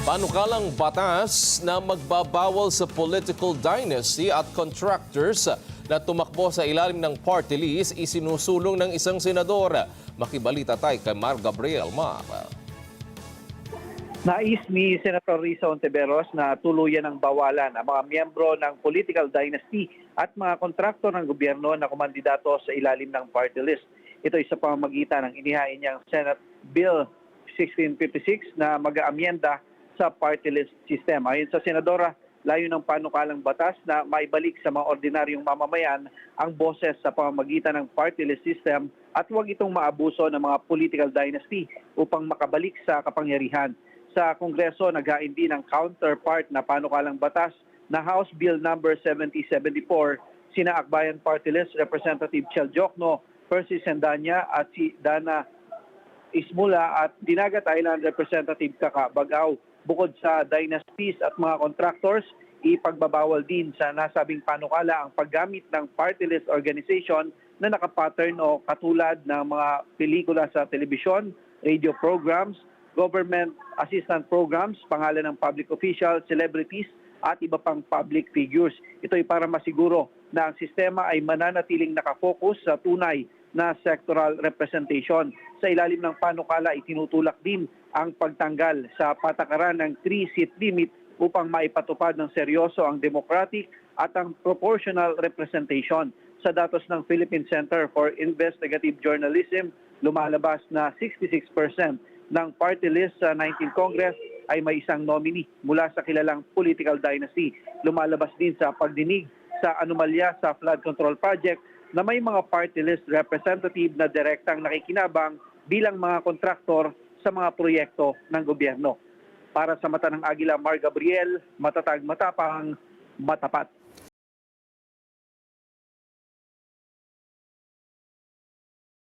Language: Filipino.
Panukalang batas na magbabawal sa political dynasty at contractors na tumakbo sa ilalim ng party list isinusulong ng isang senador. Makibalita tayo kay Mar Gabriel. Nais ni Senator Risa Ontiveros na tuluyan ng bawalan ang mga miyembro ng political dynasty at mga kontraktor ng gobyerno na kumandidato sa ilalim ng party list. Ito ay sa pamamagitan ng inihain niyang Senate Bill 1656 na mag-aamyenda sa party list system. Ayon sa Senadora, layo ng panukalang batas na maibalik sa mga ordinaryong mamamayan ang boses sa pamamagitan ng party list system at huwag itong maabuso ng mga political dynasty upang makabalik sa kapangyarihan. Sa Kongreso, naghain din ang counterpart na panukalang batas na House Bill number 7074, sina Akbayan Party List Representative Chel Jokno, Percy Sendanya at si Dana Ismula at Dinagat Island Representative Kaka Bagaw. Bukod sa dynasties at mga contractors, ipagbabawal din sa nasabing panukala ang paggamit ng party list organization na nakapattern o katulad ng mga pelikula sa telebisyon, radio programs, government assistant programs, pangalan ng public official, celebrities at iba pang public figures. Ito ay para masiguro na ang sistema ay mananatiling nakafocus sa tunay na sectoral representation. Sa ilalim ng panukala, itinutulak din ang pagtanggal sa patakaran ng 3-seat limit upang maipatupad ng seryoso ang democratic at ang proportional representation. Sa datos ng Philippine Center for Investigative Journalism, lumalabas na 66% ng party list sa 19th Congress ay may isang nominee mula sa kilalang political dynasty. Lumalabas din sa pagdinig sa anomalya sa flood control project na may mga party list representative na direktang nakikinabang bilang mga kontraktor sa mga proyekto ng gobyerno. Para sa mata ng Agila, Mar Gabriel, matatag, matapang, matapat.